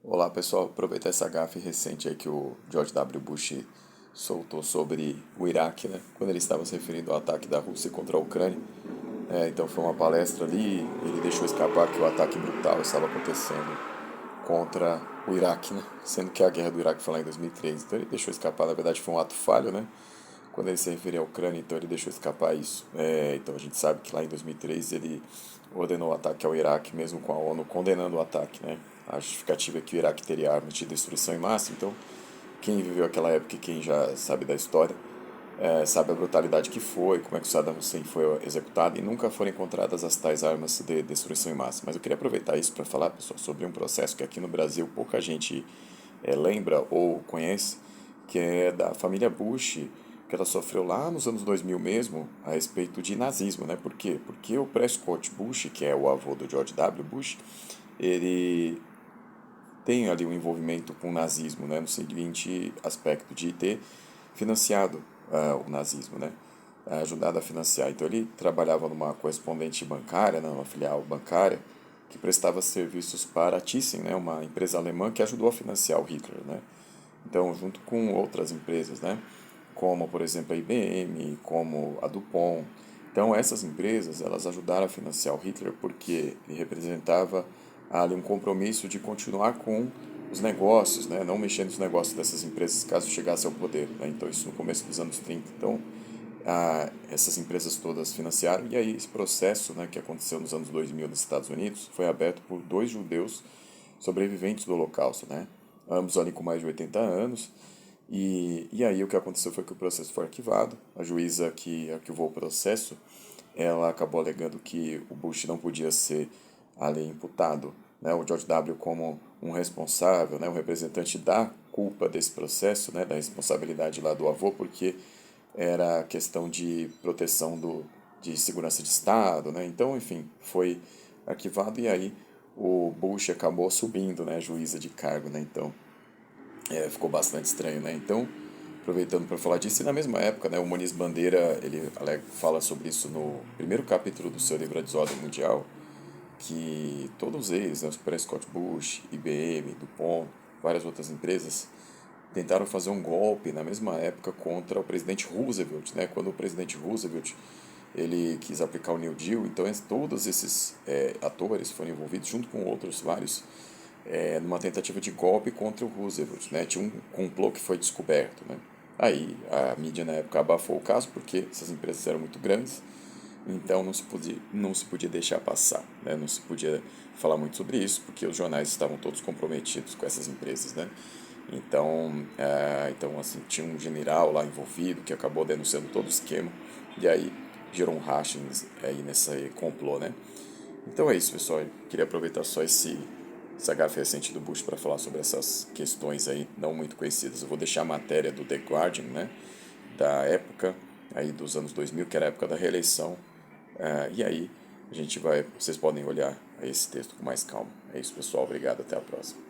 Olá pessoal, aproveitar essa gafe recente aí que o George W. Bush soltou sobre o Iraque, né? Quando ele estava se referindo ao ataque da Rússia contra a Ucrânia. Então foi uma palestra ali, ele deixou escapar que o ataque brutal estava acontecendo contra o Iraque, né? Sendo que a guerra do Iraque foi lá em 2013. Então ele deixou escapar, na verdade foi um ato falho, né? Quando ele se referia à Ucrânia, então ele deixou escapar isso. Então a gente sabe que lá em 2003 ele ordenou o ataque ao Iraque, mesmo com a ONU condenando o ataque, né? A justificativa é que o Iraque teria armas de destruição em massa, então quem viveu aquela época e quem já sabe da história sabe a brutalidade que foi, como é que o Saddam Hussein foi executado e nunca foram encontradas as tais armas de destruição em massa. Mas eu queria aproveitar isso para falar, pessoal, sobre um processo que aqui no Brasil pouca gente lembra ou conhece, que é da família Bush, que ela sofreu lá nos anos 2000 mesmo, a respeito de nazismo, né? Por quê? Porque o Prescott Bush, que é o avô do George W. Bush, ele tem ali um envolvimento com o nazismo, né? No seguinte aspecto de ter financiado o nazismo, né? Ajudado a financiar. Então ele trabalhava numa correspondente bancária, né? Numa filial bancária, que prestava serviços para a Thyssen, né? Uma empresa alemã que ajudou a financiar o Hitler, né? Então, junto com outras empresas, né? Como, por exemplo, a IBM, como a DuPont. Então, essas empresas, elas ajudaram a financiar o Hitler porque ele representava ali um compromisso de continuar com os negócios, né? Não mexer nos negócios dessas empresas caso chegasse ao poder, né? Então, isso no começo dos anos 30. Então, essas empresas todas financiaram e aí esse processo, né, que aconteceu nos anos 2000 nos Estados Unidos foi aberto por dois judeus sobreviventes do Holocausto, né? Ambos ali com mais de 80 anos. E aí o que aconteceu foi que o processo foi arquivado. A juíza que arquivou o processo, ela acabou alegando que o Bush não podia ser ali imputado, né, o George W. como um responsável, né, um representante da culpa desse processo, né, da responsabilidade lá do avô, porque era questão de proteção de segurança de Estado, né? Então, enfim, foi arquivado e aí o Bush acabou subindo, né, juíza de cargo, né? Então, ficou bastante estranho, né? Então, aproveitando para falar disso, e na mesma época, né, o Muniz Bandeira, ele fala sobre isso no primeiro capítulo do seu livro A Desordem Mundial, que todos eles, né, os Prescott Bush, IBM, DuPont, várias outras empresas, tentaram fazer um golpe na mesma época contra o presidente Roosevelt, né? Quando o presidente Roosevelt ele quis aplicar o New Deal, então todos esses atores foram envolvidos junto com outros vários numa tentativa de golpe contra o Roosevelt, né? Tinha um complô que foi descoberto, né? Aí a mídia na época abafou o caso porque essas empresas eram muito grandes, então não se podia deixar passar, né? Não se podia falar muito sobre isso porque os jornais estavam todos comprometidos com essas empresas, né? Então assim, tinha um general lá envolvido que acabou denunciando todo o esquema e aí gerou um racha aí nesse complô, né? Então é isso, pessoal. Eu queria aproveitar só essa gafe recente do Bush para falar sobre essas questões aí não muito conhecidas. Eu vou deixar a matéria do The Guardian, né, da época aí dos anos 2000, que era a época da reeleição. E aí vocês podem olhar esse texto com mais calma. É isso, pessoal. Obrigado. Até a próxima.